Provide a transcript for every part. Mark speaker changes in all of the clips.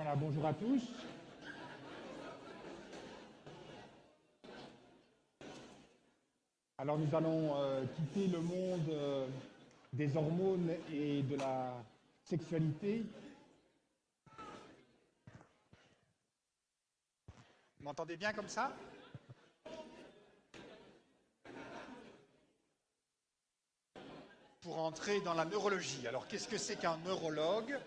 Speaker 1: Voilà, bonjour à tous. Alors nous allons quitter le monde des hormones et de la sexualité. Vous m'entendez bien comme ça? Pour entrer dans la neurologie. Alors qu'est-ce que c'est qu'un neurologue?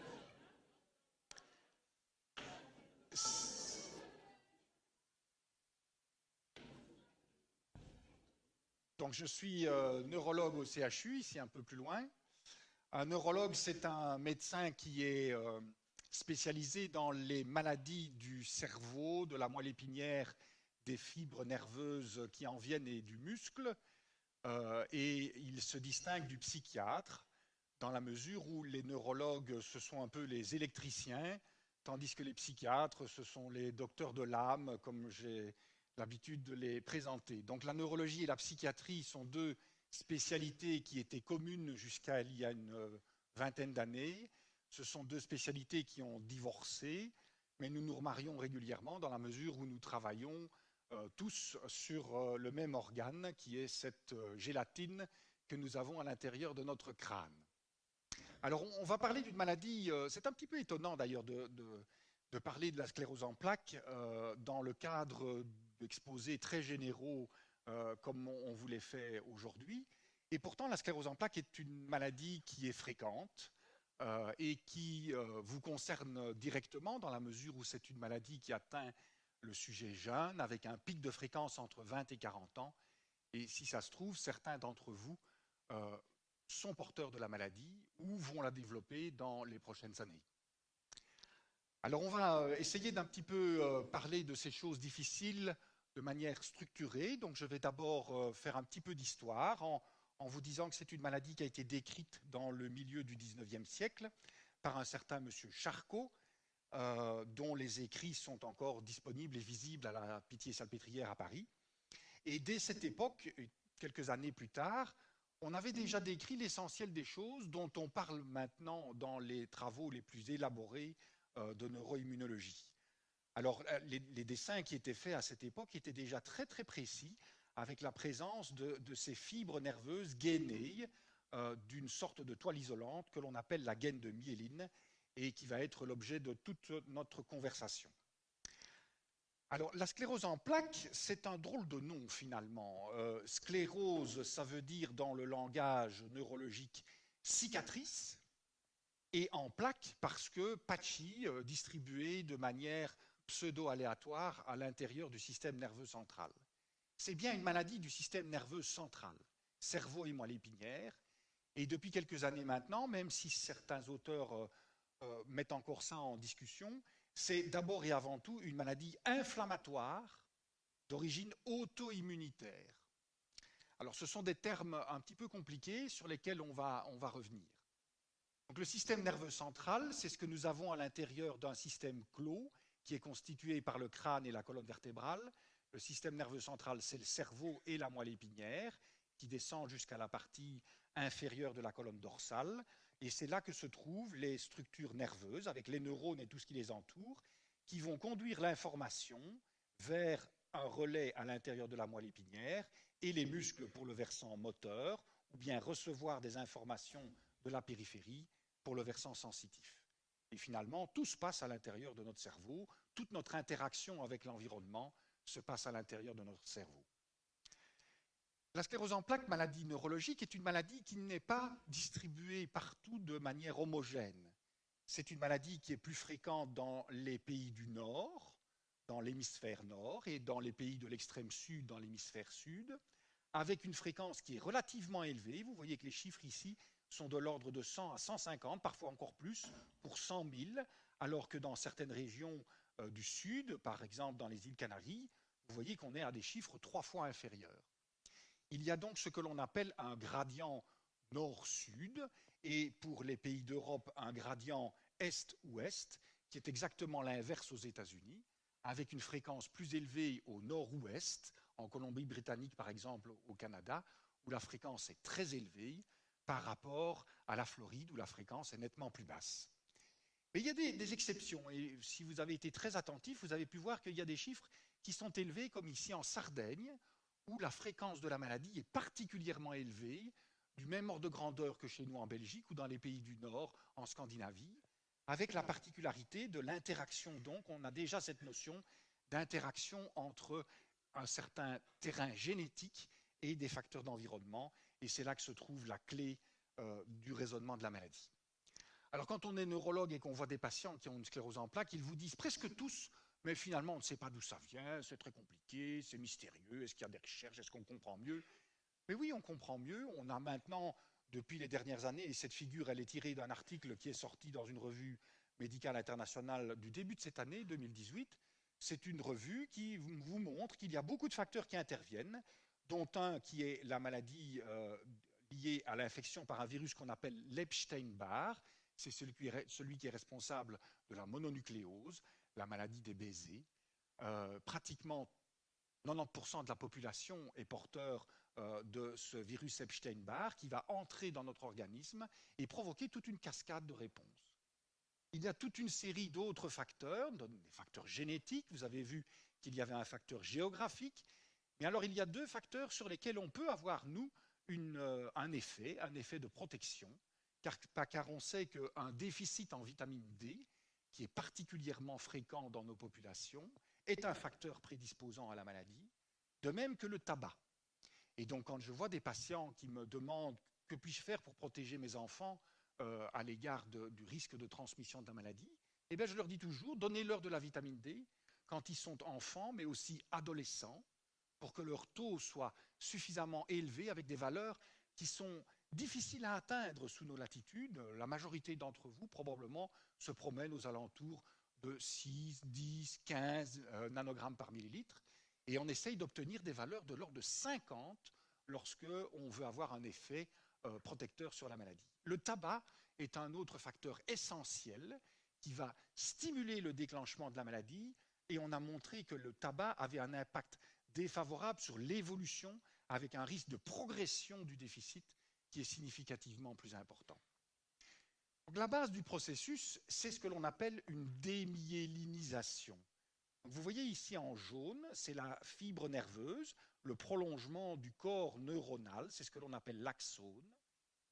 Speaker 1: Donc je suis neurologue au CHU, ici un peu plus loin. Un neurologue, c'est un médecin qui est spécialisé dans les maladies du cerveau, de la moelle épinière, des fibres nerveuses qui en viennent et du muscle. Et il se distingue du psychiatre dans la mesure où les neurologues, ce sont un peu les électriciens, tandis que les psychiatres, ce sont les docteurs de l'âme, comme j'ai l'habitude de les présenter. Donc la neurologie et la psychiatrie sont deux spécialités qui étaient communes jusqu'à il y a une vingtaine d'années. Ce sont deux spécialités qui ont divorcé, mais nous nous remarions régulièrement dans la mesure où nous travaillons tous sur le même organe, qui est cette gélatine que nous avons à l'intérieur de notre crâne. Alors, on va parler d'une maladie, c'est un petit peu étonnant d'ailleurs de parler de la sclérose en plaques dans le cadre d'exposés très généraux comme on vous les fait aujourd'hui. Et pourtant, la sclérose en plaques est une maladie qui est fréquente et qui vous concerne directement dans la mesure où c'est une maladie qui atteint le sujet jeune avec un pic de fréquence entre 20 et 40 ans. Et si ça se trouve, certains d'entre vous euh, sont porteurs de la maladie ou vont la développer dans les prochaines années. Alors on va essayer d'un petit peu parler de ces choses difficiles de manière structurée. Donc je vais d'abord faire un petit peu d'histoire en vous disant que c'est une maladie qui a été décrite dans le milieu du 19e siècle par un certain monsieur Charcot, dont les écrits sont encore disponibles et visibles à la Pitié-Salpêtrière à Paris. Et dès cette époque, quelques années plus tard, on avait déjà décrit l'essentiel des choses dont on parle maintenant dans les travaux les plus élaborés de neuroimmunologie. Alors, les dessins qui étaient faits à cette époque étaient déjà très très précis, avec la présence de ces fibres nerveuses gainées d'une sorte de toile isolante que l'on appelle la gaine de myéline et qui va être l'objet de toute notre conversation. Alors, la sclérose en plaques, c'est un drôle de nom finalement. Sclérose, ça veut dire dans le langage neurologique cicatrice, et en plaques parce que patchy, distribué de manière pseudo-aléatoire à l'intérieur du système nerveux central. C'est bien une maladie du système nerveux central, cerveau et moelle épinière, et depuis quelques années maintenant, même si certains auteurs mettent encore ça en discussion, c'est d'abord et avant tout une maladie inflammatoire d'origine auto-immunitaire. Alors ce sont des termes un petit peu compliqués sur lesquels on va revenir. Donc, le système nerveux central, c'est ce que nous avons à l'intérieur d'un système clos qui est constitué par le crâne et la colonne vertébrale. Le système nerveux central, c'est le cerveau et la moelle épinière qui descendent jusqu'à la partie inférieure de la colonne dorsale. Et c'est là que se trouvent les structures nerveuses avec les neurones et tout ce qui les entoure qui vont conduire l'information vers un relais à l'intérieur de la moelle épinière et les muscles pour le versant moteur ou bien recevoir des informations de la périphérie pour le versant sensitif. Et finalement, tout se passe à l'intérieur de notre cerveau, toute notre interaction avec l'environnement se passe à l'intérieur de notre cerveau. La sclérose en plaques, maladie neurologique, est une maladie qui n'est pas distribuée partout de manière homogène. C'est une maladie qui est plus fréquente dans les pays du Nord, dans l'hémisphère nord, et dans les pays de l'extrême sud, dans l'hémisphère sud, avec une fréquence qui est relativement élevée. Vous voyez que les chiffres ici sont de l'ordre de 100 à 150, parfois encore plus, pour 100 000, alors que dans certaines régions du sud, par exemple dans les îles Canaries, vous voyez qu'on est à des chiffres 3 fois inférieurs. Il y a donc ce que l'on appelle un gradient nord-sud, et pour les pays d'Europe, un gradient est-ouest, qui est exactement l'inverse aux États-Unis, avec une fréquence plus élevée au nord-ouest, en Colombie-Britannique par exemple, au Canada, où la fréquence est très élevée par rapport à la Floride, où la fréquence est nettement plus basse. Mais il y a des exceptions, et si vous avez été très attentif, vous avez pu voir qu'il y a des chiffres qui sont élevés, comme ici en Sardaigne, où la fréquence de la maladie est particulièrement élevée, du même ordre de grandeur que chez nous en Belgique ou dans les pays du Nord, en Scandinavie, avec la particularité de l'interaction. Donc, on a déjà cette notion d'interaction entre un certain terrain génétique et des facteurs d'environnement, et c'est là que se trouve la clé du raisonnement de la maladie. Alors, quand on est neurologue et qu'on voit des patients qui ont une sclérose en plaques, ils vous disent presque tous, mais finalement, on ne sait pas d'où ça vient, c'est très compliqué, c'est mystérieux, est-ce qu'il y a des recherches, est-ce qu'on comprend mieux? Mais oui, on comprend mieux. On a maintenant, depuis les dernières années, et cette figure, elle est tirée d'un article qui est sorti dans une revue médicale internationale du début de cette année, 2018. C'est une revue qui vous montre qu'il y a beaucoup de facteurs qui interviennent, dont un qui est la maladie liée à l'infection par un virus qu'on appelle l'Epstein-Barr. C'est celui qui est responsable de la mononucléose, la maladie des baisers. Pratiquement 90% de la population est porteur de ce virus Epstein-Barr qui va entrer dans notre organisme et provoquer toute une cascade de réponses. Il y a toute une série d'autres facteurs, des facteurs génétiques. Vous avez vu qu'il y avait un facteur géographique. Mais alors, il y a deux facteurs sur lesquels on peut avoir, nous, un effet de protection, car on sait qu'un déficit en vitamine D, qui est particulièrement fréquent dans nos populations, est un facteur prédisposant à la maladie, de même que le tabac. Et donc, quand je vois des patients qui me demandent que puis-je faire pour protéger mes enfants à l'égard du risque de transmission de la maladie, eh bien, je leur dis toujours, donnez-leur de la vitamine D quand ils sont enfants, mais aussi adolescents, pour que leur taux soit suffisamment élevé avec des valeurs qui sont difficiles à atteindre sous nos latitudes. La majorité d'entre vous, probablement, se promènent aux alentours de 6, 10, 15 nanogrammes par millilitre. Et on essaye d'obtenir des valeurs de l'ordre de 50 lorsqu'on veut avoir un effet protecteur sur la maladie. Le tabac est un autre facteur essentiel qui va stimuler le déclenchement de la maladie, et on a montré que le tabac avait un impact défavorable sur l'évolution avec un risque de progression du déficit qui est significativement plus important. Donc, la base du processus, c'est ce que l'on appelle une démyélinisation. Donc, vous voyez ici en jaune, c'est la fibre nerveuse, le prolongement du corps neuronal, c'est ce que l'on appelle l'axone,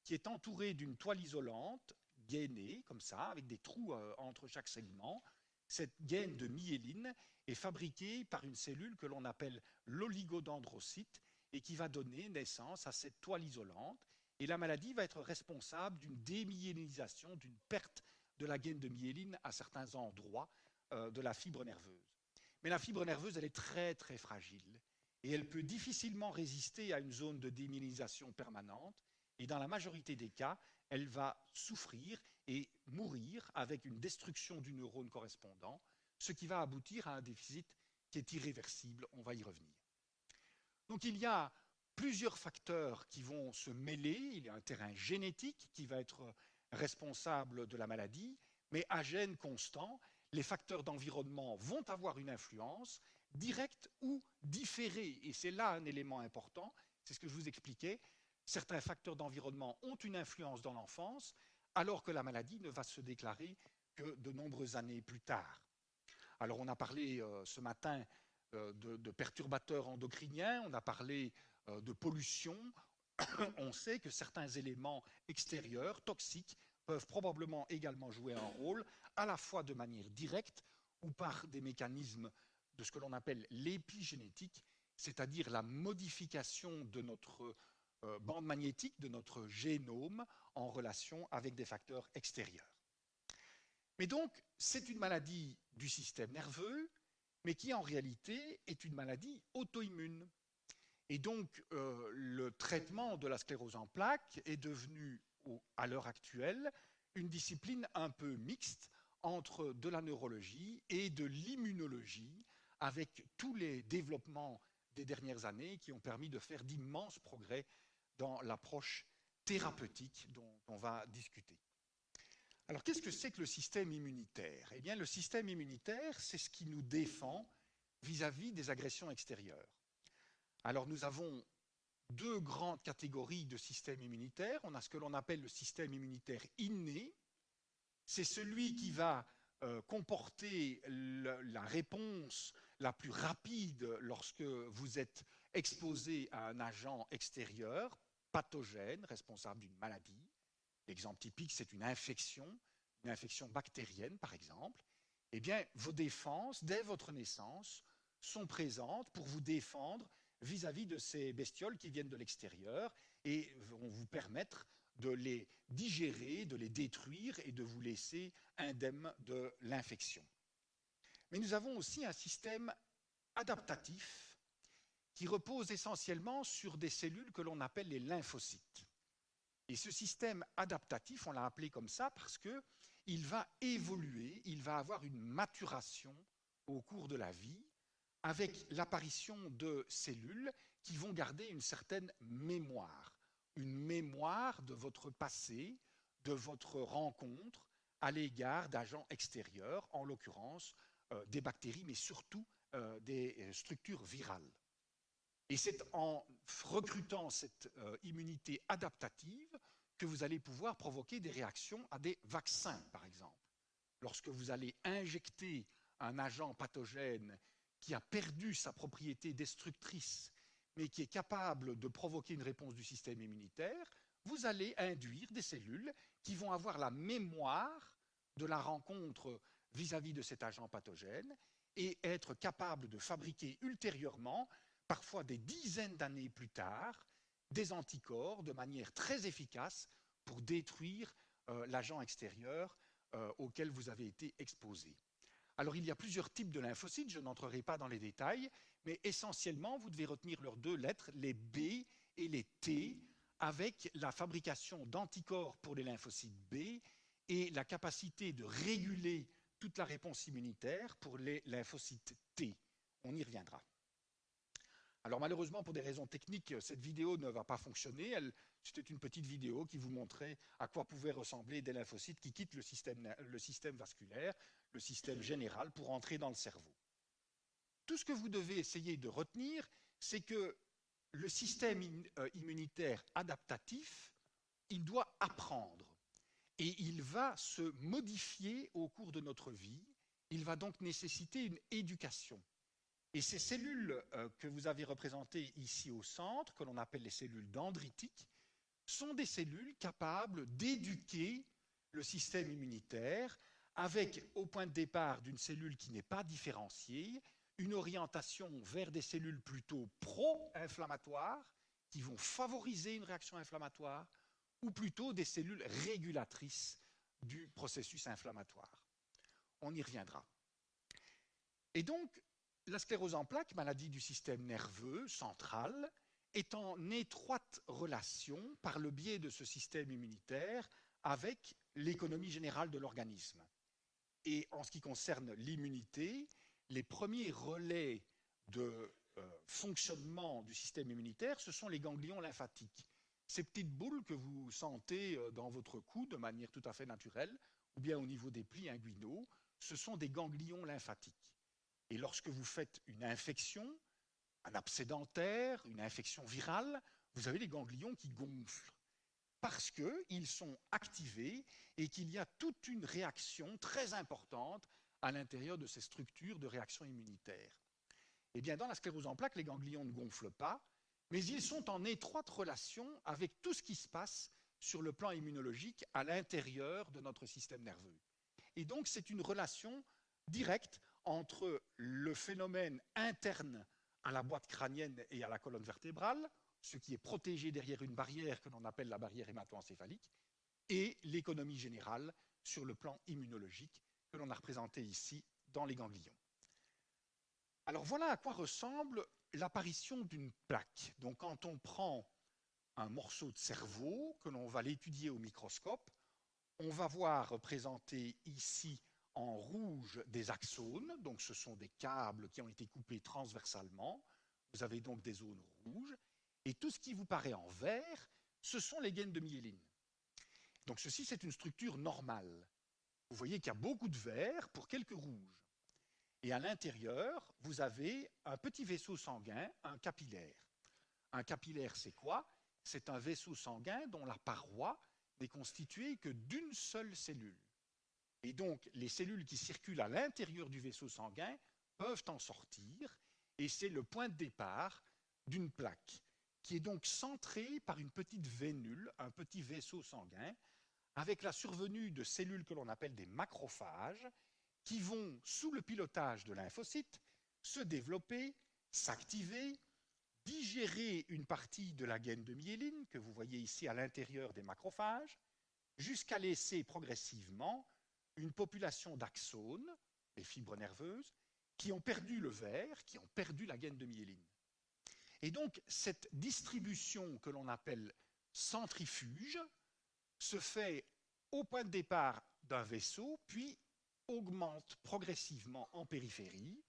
Speaker 1: qui est entouré d'une toile isolante, gainée, comme ça, avec des trous entre chaque segment. Cette gaine de myéline est fabriquée par une cellule que l'on appelle l'oligodendrocyte et qui va donner naissance à cette toile isolante. Et la maladie va être responsable d'une démyélinisation, d'une perte de la gaine de myéline à certains endroits de la fibre nerveuse. Mais la fibre nerveuse, elle est très très fragile et elle peut difficilement résister à une zone de démyélinisation permanente. Et dans la majorité des cas, elle va souffrir et mourir avec une destruction du neurone correspondant, ce qui va aboutir à un déficit qui est irréversible. On va y revenir. Donc il y a plusieurs facteurs qui vont se mêler. Il y a un terrain génétique qui va être responsable de la maladie, mais à gène constant, les facteurs d'environnement vont avoir une influence directe ou différée. Et c'est là un élément important, c'est ce que je vous expliquais. Certains facteurs d'environnement ont une influence dans l'enfance, alors que la maladie ne va se déclarer que de nombreuses années plus tard. Alors on a parlé ce matin de perturbateurs endocriniens, on a parlé de pollution. On sait que certains éléments extérieurs, toxiques, peuvent probablement également jouer un rôle, à la fois de manière directe ou par des mécanismes de ce que l'on appelle l'épigénétique, c'est-à-dire la modification de notre bande magnétique, de notre génome, en relation avec des facteurs extérieurs. Mais donc, c'est une maladie du système nerveux, mais qui en réalité est une maladie auto-immune. Et donc, le traitement de la sclérose en plaques est devenu, à l'heure actuelle, une discipline un peu mixte entre de la neurologie et de l'immunologie, avec tous les développements des dernières années qui ont permis de faire d'immenses progrès dans l'approche thérapeutique dont on va discuter. Alors, qu'est-ce que c'est que le système immunitaire? Eh bien, le système immunitaire, c'est ce qui nous défend vis-à-vis des agressions extérieures. Alors, nous avons deux grandes catégories de systèmes immunitaires. On a ce que l'on appelle le système immunitaire inné. c'est celui qui va comporter la réponse la plus rapide lorsque vous êtes exposé à un agent extérieur, pathogène, responsable d'une maladie. L'exemple typique, c'est une infection bactérienne par exemple. Eh bien, vos défenses, dès votre naissance, sont présentes pour vous défendre vis-à-vis de ces bestioles qui viennent de l'extérieur et vont vous permettre de les digérer, de les détruire et de vous laisser indemne de l'infection. Mais nous avons aussi un système adaptatif qui repose essentiellement sur des cellules que l'on appelle les lymphocytes. Et ce système adaptatif, on l'a appelé comme ça parce qu'il va évoluer, il va avoir une maturation au cours de la vie avec l'apparition de cellules qui vont garder une certaine mémoire de votre passé, de votre rencontre à l'égard d'agents extérieurs, en l'occurrence des bactéries, mais surtout des structures virales. Et c'est en recrutant cette immunité adaptative que vous allez pouvoir provoquer des réactions à des vaccins, par exemple. Lorsque vous allez injecter un agent pathogène qui a perdu sa propriété destructrice, mais qui est capable de provoquer une réponse du système immunitaire, vous allez induire des cellules qui vont avoir la mémoire de la rencontre vis-à-vis de cet agent pathogène et être capables de fabriquer ultérieurement, parfois des dizaines d'années plus tard, des anticorps de manière très efficace pour détruire l'agent extérieur auquel vous avez été exposé. Alors il y a plusieurs types de lymphocytes, je n'entrerai pas dans les détails, mais essentiellement vous devez retenir leurs deux lettres, les B et les T, avec la fabrication d'anticorps pour les lymphocytes B et la capacité de réguler toute la réponse immunitaire pour les lymphocytes T. On y reviendra. Alors malheureusement, pour des raisons techniques, cette vidéo ne va pas fonctionner. C'était une petite vidéo qui vous montrait à quoi pouvaient ressembler des lymphocytes qui quittent le système vasculaire, le système général, pour entrer dans le cerveau. Tout ce que vous devez essayer de retenir, c'est que le système immunitaire adaptatif, il doit apprendre. Et il va se modifier au cours de notre vie. Il va donc nécessiter une éducation. Et ces cellules que vous avez représentées ici au centre, que l'on appelle les cellules dendritiques, sont des cellules capables d'éduquer le système immunitaire avec, au point de départ d'une cellule qui n'est pas différenciée, une orientation vers des cellules plutôt pro-inflammatoires qui vont favoriser une réaction inflammatoire ou plutôt des cellules régulatrices du processus inflammatoire. On y reviendra. Et donc, la sclérose en plaques, maladie du système nerveux central, est en étroite relation, par le biais de ce système immunitaire, avec l'économie générale de l'organisme. Et en ce qui concerne l'immunité, les premiers relais de fonctionnement du système immunitaire, ce sont les ganglions lymphatiques. Ces petites boules que vous sentez dans votre cou de manière tout à fait naturelle, ou bien au niveau des plis inguinaux, ce sont des ganglions lymphatiques. Et lorsque vous faites une infection, un abcès dentaire, une infection virale, vous avez les ganglions qui gonflent parce qu'ils sont activés et qu'il y a toute une réaction très importante à l'intérieur de ces structures de réaction immunitaire. Eh bien, dans la sclérose en plaques, les ganglions ne gonflent pas, mais ils sont en étroite relation avec tout ce qui se passe sur le plan immunologique à l'intérieur de notre système nerveux. Et donc, c'est une relation directe entre le phénomène interne à la boîte crânienne et à la colonne vertébrale, ce qui est protégé derrière une barrière que l'on appelle la barrière hémato-encéphalique, et l'économie générale sur le plan immunologique que l'on a représenté ici dans les ganglions. Alors voilà à quoi ressemble l'apparition d'une plaque. Donc quand on prend un morceau de cerveau, que l'on va l'étudier au microscope, on va voir représenté ici en rouge des axones, donc ce sont des câbles qui ont été coupés transversalement. Vous avez donc des zones rouges. Et tout ce qui vous paraît en vert, ce sont les gaines de myéline. Donc ceci, c'est une structure normale. Vous voyez qu'il y a beaucoup de vert pour quelques rouges. Et à l'intérieur, vous avez un petit vaisseau sanguin, un capillaire. Un capillaire, c'est quoi? C'est un vaisseau sanguin dont la paroi n'est constituée que d'une seule cellule. Et donc, les cellules qui circulent à l'intérieur du vaisseau sanguin peuvent en sortir, et c'est le point de départ d'une plaque, qui est donc centrée par une petite vénule, un petit vaisseau sanguin, avec la survenue de cellules que l'on appelle des macrophages, qui vont, sous le pilotage de lymphocytes, se développer, s'activer, digérer une partie de la gaine de myéline, que vous voyez ici à l'intérieur des macrophages, jusqu'à laisser progressivement une population d'axones, les fibres nerveuses, qui ont perdu le verre, qui ont perdu la gaine de myéline. Et donc, cette distribution que l'on appelle centrifuge se fait au point de départ d'un vaisseau, puis augmente progressivement en périphérie,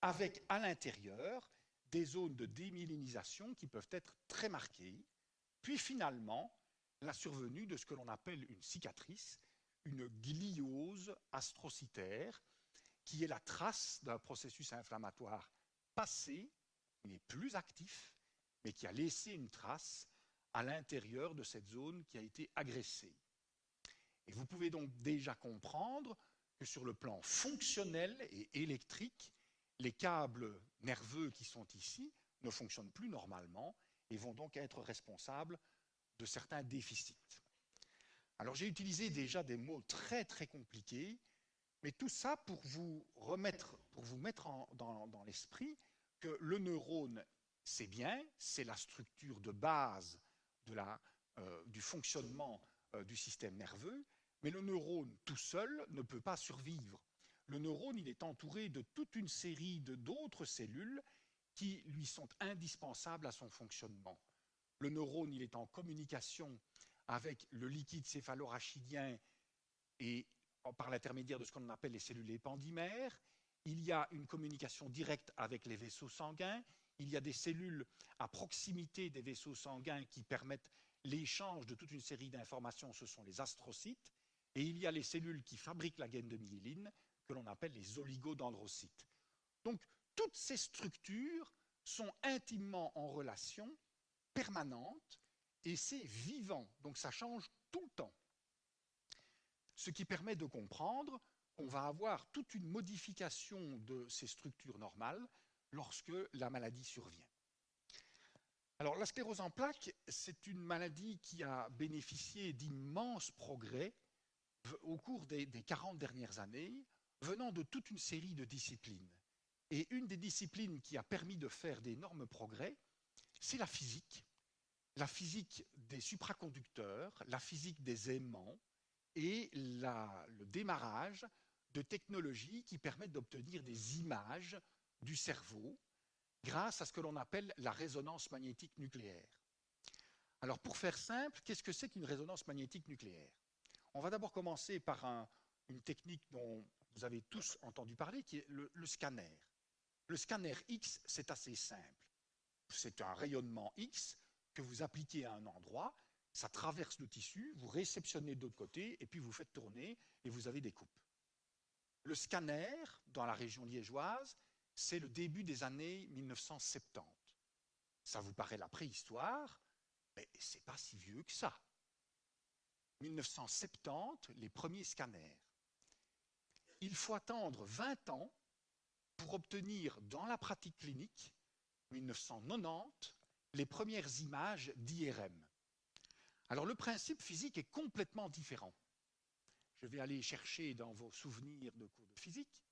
Speaker 1: avec à l'intérieur des zones de démyélinisation qui peuvent être très marquées, puis finalement la survenue de ce que l'on appelle une cicatrice, une gliose astrocytaire, qui est la trace d'un processus inflammatoire passé, qui n'est plus actif, mais qui a laissé une trace à l'intérieur de cette zone qui a été agressée. Et vous pouvez donc déjà comprendre que sur le plan fonctionnel et électrique, les câbles nerveux qui sont ici ne fonctionnent plus normalement et vont donc être responsables de certains déficits. Alors j'ai utilisé déjà des mots très très compliqués, mais tout ça pour vous mettre dans l'esprit que le neurone, c'est bien, c'est la structure de base du fonctionnement du système nerveux, mais le neurone tout seul ne peut pas survivre. Le neurone, il est entouré de toute une série d'autres cellules qui lui sont indispensables à son fonctionnement. Le neurone, il est en communication avec le liquide céphalorachidien et par l'intermédiaire de ce qu'on appelle les cellules épandymères. Il y a une communication directe avec les vaisseaux sanguins. Il y a des cellules à proximité des vaisseaux sanguins qui permettent l'échange de toute une série d'informations, ce sont les astrocytes. Et il y a les cellules qui fabriquent la gaine de myéline, que l'on appelle les oligodendrocytes. Donc, toutes ces structures sont intimement en relation permanente et c'est vivant, donc ça change tout le temps. Ce qui permet de comprendre qu'on va avoir toute une modification de ces structures normales lorsque la maladie survient. Alors, la sclérose en plaques, c'est une maladie qui a bénéficié d'immenses progrès au cours des 40 dernières années, venant de toute une série de disciplines. Et une des disciplines qui a permis de faire d'énormes progrès, c'est la physique des supraconducteurs, la physique des aimants et le démarrage de technologies qui permettent d'obtenir des images du cerveau grâce à ce que l'on appelle la résonance magnétique nucléaire. Alors pour faire simple, qu'est-ce que c'est qu'une résonance magnétique nucléaire? On va d'abord commencer par une technique dont vous avez tous entendu parler, qui est le scanner. Le scanner X, c'est assez simple. C'est un rayonnement X que vous appliquez à un endroit, ça traverse le tissu, vous réceptionnez de l'autre côté, et puis vous faites tourner, et vous avez des coupes. Le scanner, dans la région liégeoise, c'est le début des années 1970. Ça vous paraît la préhistoire, mais c'est pas si vieux que ça. 1970, les premiers scanners. Il faut attendre 20 ans pour obtenir dans la pratique clinique, 1990, les premières images d'IRM. Alors le principe physique est complètement différent. Je vais aller chercher dans vos souvenirs de cours de physique.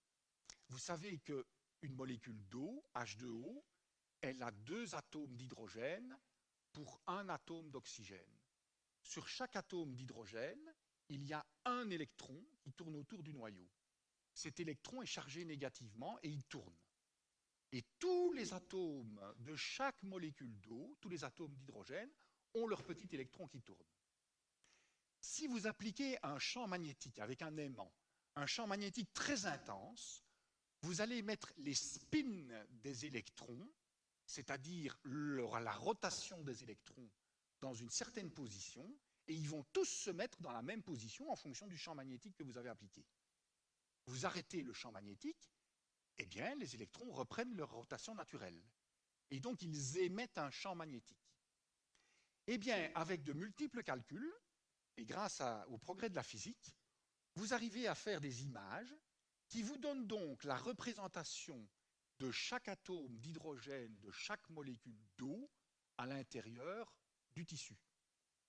Speaker 1: Vous savez qu'une molécule d'eau, H2O, elle a 2 atomes d'hydrogène pour 1 atome d'oxygène. Sur chaque atome d'hydrogène, il y a un électron qui tourne autour du noyau. Cet électron est chargé négativement et il tourne. Et tous les atomes de chaque molécule d'eau, tous les atomes d'hydrogène, ont leur petit électron qui tourne. Si vous appliquez un champ magnétique avec un aimant, un champ magnétique très intense, vous allez mettre les spins des électrons, c'est-à-dire la rotation des électrons, dans une certaine position, et ils vont tous se mettre dans la même position en fonction du champ magnétique que vous avez appliqué. Vous arrêtez le champ magnétique, eh bien, les électrons reprennent leur rotation naturelle. Et donc, ils émettent un champ magnétique. Eh bien, avec de multiples calculs, et grâce au progrès de la physique, vous arrivez à faire des images qui vous donnent donc la représentation de chaque atome d'hydrogène, de chaque molécule d'eau à l'intérieur du tissu.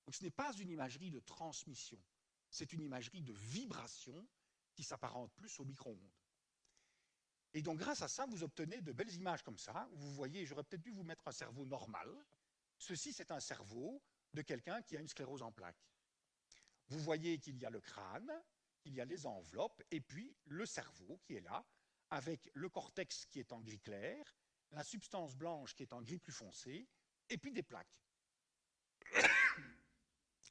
Speaker 1: Donc ce n'est pas une imagerie de transmission, c'est une imagerie de vibration qui s'apparente plus au micro-ondes. Et donc grâce à ça, vous obtenez de belles images comme ça. Vous voyez, j'aurais peut-être dû vous mettre un cerveau normal. Ceci, c'est un cerveau de quelqu'un qui a une sclérose en plaques. Vous voyez qu'il y a le crâne, qu'il y a les enveloppes, et puis le cerveau qui est là, avec le cortex qui est en gris clair, la substance blanche qui est en gris plus foncé, et puis des plaques.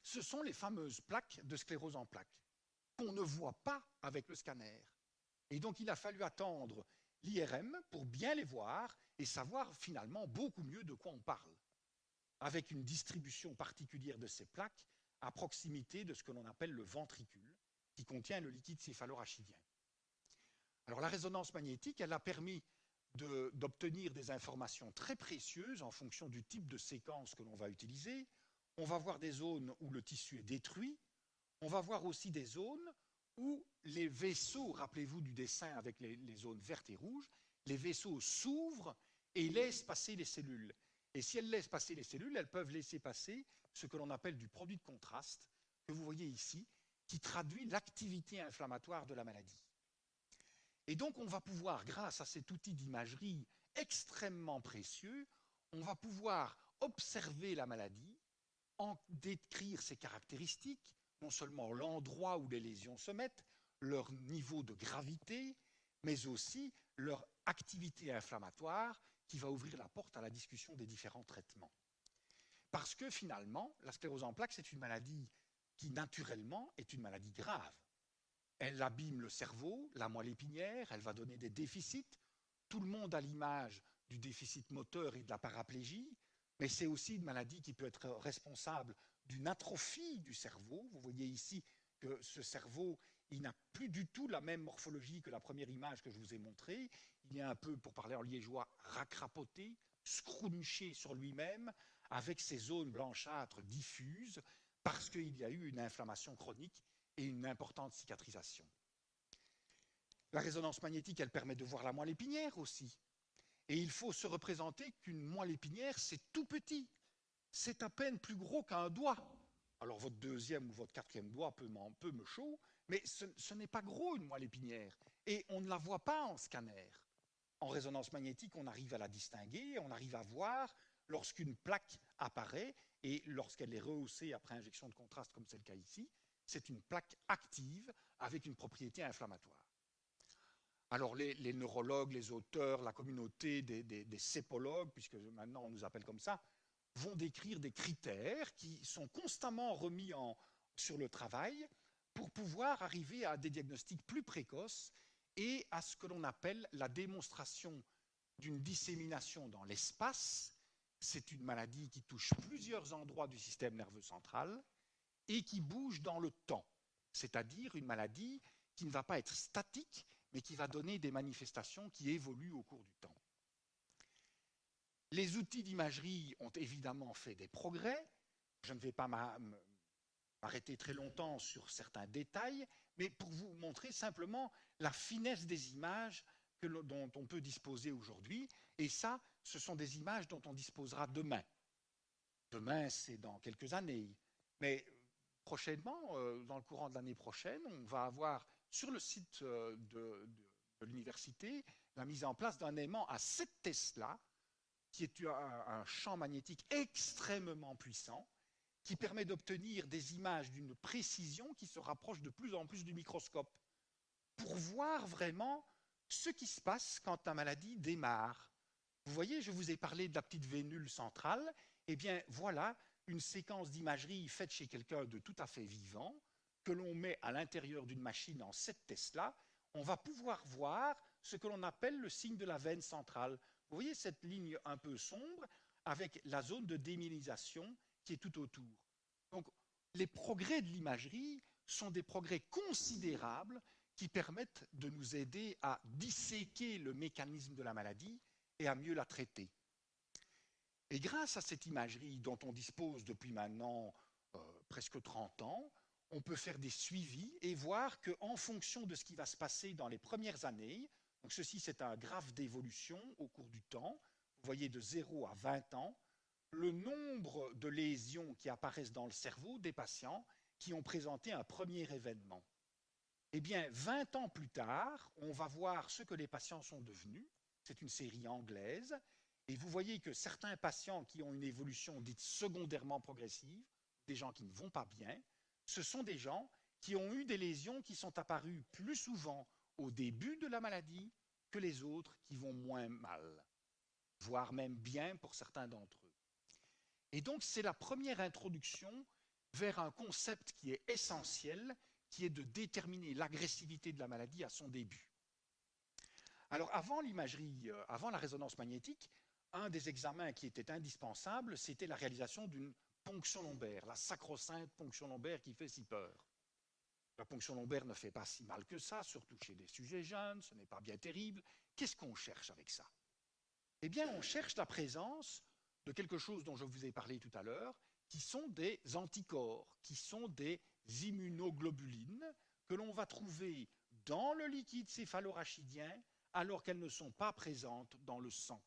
Speaker 1: Ce sont les fameuses plaques de sclérose en plaques qu'on ne voit pas avec le scanner. Et donc il a fallu attendre l'IRM pour bien les voir et savoir finalement beaucoup mieux de quoi on parle, avec une distribution particulière de ces plaques à proximité de ce que l'on appelle le ventricule, qui contient le liquide céphalorachidien. Alors la résonance magnétique, elle a permis d'obtenir des informations très précieuses en fonction du type de séquence que l'on va utiliser. On va voir des zones où le tissu est détruit. On va voir aussi des zones où les vaisseaux, rappelez-vous du dessin avec les zones vertes et rouges, les vaisseaux s'ouvrent et laissent passer les cellules. Et si elles laissent passer les cellules, elles peuvent laisser passer ce que l'on appelle du produit de contraste, que vous voyez ici, qui traduit l'activité inflammatoire de la maladie. Et donc on va pouvoir, grâce à cet outil d'imagerie extrêmement précieux, on va pouvoir observer la maladie, en décrire ses caractéristiques, non seulement l'endroit où les lésions se mettent, leur niveau de gravité, mais aussi leur activité inflammatoire qui va ouvrir la porte à la discussion des différents traitements. Parce que finalement, la sclérose en plaques, c'est une maladie qui naturellement est une maladie grave. Elle abîme le cerveau, la moelle épinière, elle va donner des déficits. Tout le monde a l'image du déficit moteur et de la paraplégie, mais c'est aussi une maladie qui peut être responsable d'une atrophie du cerveau. Vous voyez ici que ce cerveau, il n'a plus du tout la même morphologie que la première image que je vous ai montrée. Il est un peu, pour parler en liégeois, racrapoté, scrunché sur lui-même, avec ces zones blanchâtres diffuses, parce qu'il y a eu une inflammation chronique et une importante cicatrisation. La résonance magnétique, elle permet de voir la moelle épinière aussi. Et il faut se représenter qu'une moelle épinière, c'est tout petit. C'est à peine plus gros qu'un doigt. Alors votre deuxième ou votre quatrième doigt peut me chaud, mais ce n'est pas gros une moelle épinière. Et on ne la voit pas en scanner. En résonance magnétique, on arrive à la distinguer, on arrive à voir lorsqu'une plaque apparaît, et lorsqu'elle est rehaussée après injection de contraste, comme c'est le cas ici, c'est une plaque active avec une propriété inflammatoire. Alors les neurologues, les auteurs, la communauté des sépologues, puisque maintenant on nous appelle comme ça, vont décrire des critères qui sont constamment remis sur le travail pour pouvoir arriver à des diagnostics plus précoces et à ce que l'on appelle la démonstration d'une dissémination dans l'espace. C'est une maladie qui touche plusieurs endroits du système nerveux central et qui bouge dans le temps, c'est-à-dire une maladie qui ne va pas être statique, mais qui va donner des manifestations qui évoluent au cours du temps. Les outils d'imagerie ont évidemment fait des progrès. Je ne vais pas m'arrêter très longtemps sur certains détails, mais pour vous montrer simplement la finesse des images dont on peut disposer aujourd'hui. Et ça, ce sont des images dont on disposera demain. Demain, c'est dans quelques années. Mais prochainement, dans le courant de l'année prochaine, on va avoir sur le site de l'université la mise en place d'un aimant à 7 Tesla, qui est un champ magnétique extrêmement puissant, qui permet d'obtenir des images d'une précision qui se rapproche de plus en plus du microscope, pour voir vraiment ce qui se passe quand la maladie démarre. Vous voyez, je vous ai parlé de la petite vénule centrale. Eh bien, voilà une séquence d'imagerie faite chez quelqu'un de tout à fait vivant, que l'on met à l'intérieur d'une machine en 7 Tesla. On va pouvoir voir ce que l'on appelle le signe de la veine centrale. Vous voyez cette ligne un peu sombre avec la zone de démyélisation qui est tout autour. Donc, les progrès de l'imagerie sont des progrès considérables qui permettent de nous aider à disséquer le mécanisme de la maladie et à mieux la traiter. Et grâce à cette imagerie dont on dispose depuis maintenant presque 30 ans, on peut faire des suivis et voir qu'en fonction de ce qui va se passer dans les premières années, donc ceci c'est un graphe d'évolution au cours du temps, vous voyez de 0 à 20 ans, le nombre de lésions qui apparaissent dans le cerveau des patients qui ont présenté un premier événement. Eh bien, 20 ans plus tard, on va voir ce que les patients sont devenus. C'est une série anglaise. Et vous voyez que certains patients qui ont une évolution dite secondairement progressive, des gens qui ne vont pas bien, ce sont des gens qui ont eu des lésions qui sont apparues plus souvent au début de la maladie que les autres qui vont moins mal, voire même bien pour certains d'entre eux. Et donc, c'est la première introduction vers un concept qui est essentiel, qui est de déterminer l'agressivité de la maladie à son début. Alors, avant l'imagerie, avant la résonance magnétique, un des examens qui était indispensable, c'était la réalisation d'une ponction lombaire, la sacro-sainte ponction lombaire qui fait si peur. La ponction lombaire ne fait pas si mal que ça, surtout chez des sujets jeunes, ce n'est pas bien terrible. Qu'est-ce qu'on cherche avec ça? Eh bien, on cherche la présence de quelque chose dont je vous ai parlé tout à l'heure, qui sont des anticorps, qui sont des immunoglobulines que l'on va trouver dans le liquide céphalorachidien alors qu'elles ne sont pas présentes dans le sang.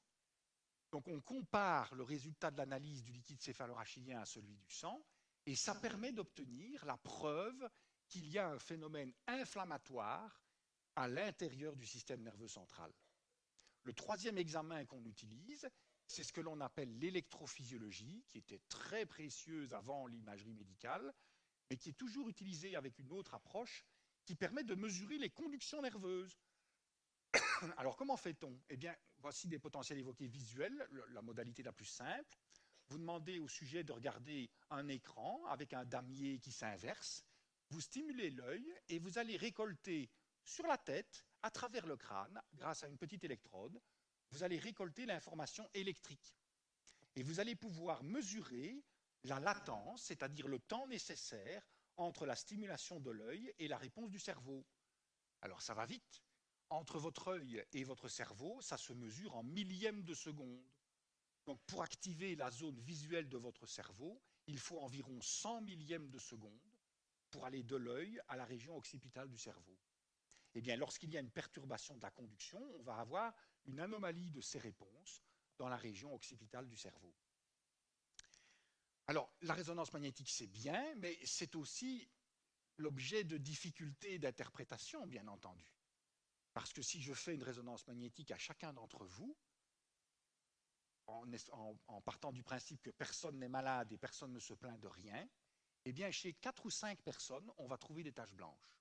Speaker 1: Donc on compare le résultat de l'analyse du liquide céphalorachidien à celui du sang et ça permet d'obtenir la preuve qu'il y a un phénomène inflammatoire à l'intérieur du système nerveux central. Le troisième examen qu'on utilise, c'est ce que l'on appelle l'électrophysiologie, qui était très précieuse avant l'imagerie médicale, mais qui est toujours utilisée avec une autre approche qui permet de mesurer les conductions nerveuses. Alors comment fait-on? Eh bien, voici des potentiels évoqués visuels, la modalité la plus simple. Vous demandez au sujet de regarder un écran avec un damier qui s'inverse, vous stimulez l'œil et vous allez récolter sur la tête, à travers le crâne, grâce à une petite électrode, vous allez récolter l'information électrique. Et vous allez pouvoir mesurer la latence, c'est-à-dire le temps nécessaire entre la stimulation de l'œil et la réponse du cerveau. Alors ça va vite. Entre votre œil et votre cerveau, ça se mesure en millièmes de seconde. Donc pour activer la zone visuelle de votre cerveau, il faut environ 100 millièmes de seconde pour aller de l'œil à la région occipitale du cerveau. Eh bien, lorsqu'il y a une perturbation de la conduction, on va avoir une anomalie de ces réponses dans la région occipitale du cerveau. Alors, la résonance magnétique, c'est bien, mais c'est aussi l'objet de difficultés d'interprétation, bien entendu. Parce que si je fais une résonance magnétique à chacun d'entre vous, en partant du principe que personne n'est malade et personne ne se plaint de rien, eh bien, chez 4 ou 5 personnes, on va trouver des taches blanches.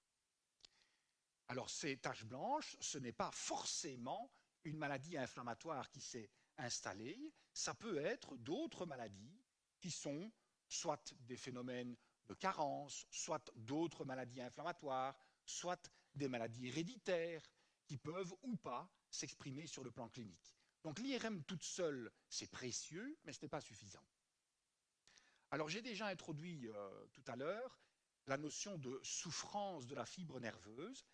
Speaker 1: Alors, ces taches blanches, ce n'est pas forcément une maladie inflammatoire qui s'est installée, ça peut être d'autres maladies qui sont soit des phénomènes de carence, soit d'autres maladies inflammatoires, soit des maladies héréditaires qui peuvent ou pas s'exprimer sur le plan clinique. Donc l'IRM toute seule, c'est précieux, mais ce n'est pas suffisant. Alors j'ai déjà introduit tout à l'heure la notion de souffrance de la fibre nerveuse.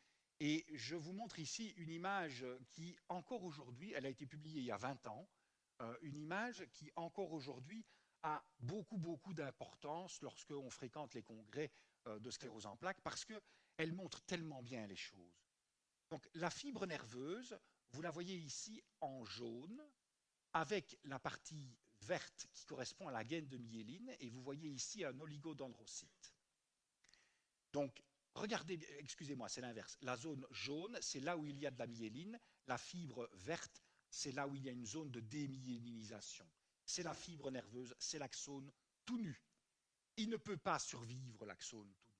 Speaker 1: Et je vous montre ici une image qui, encore aujourd'hui, elle a été publiée il y a 20 ans, une image qui, encore aujourd'hui, a beaucoup d'importance lorsqu'on fréquente les congrès de sclérose en plaques, parce qu'elle montre tellement bien les choses. Donc, la fibre nerveuse, vous la voyez ici en jaune, avec la partie verte qui correspond à la gaine de myéline, et vous voyez ici un oligodendrocyte. Donc, regardez, excusez-moi, c'est l'inverse. La zone jaune, c'est là où il y a de la myéline. La fibre verte, c'est là où il y a une zone de démyélinisation. C'est la fibre nerveuse, c'est l'axone tout nu. Il ne peut pas survivre, l'axone tout nu.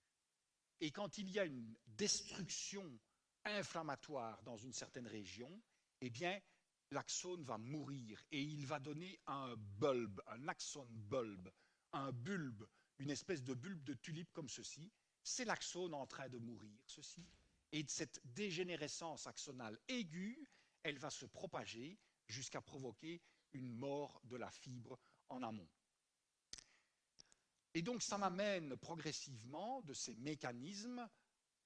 Speaker 1: Et quand il y a une destruction inflammatoire dans une certaine région, eh bien, l'axone va mourir et il va donner un bulbe, un axone bulbe, un bulbe, une espèce de bulbe de tulipe comme ceci. C'est l'axone en train de mourir, ceci. Et cette dégénérescence axonale aiguë, elle va se propager jusqu'à provoquer une mort de la fibre en amont. Et donc ça m'amène progressivement de ces mécanismes,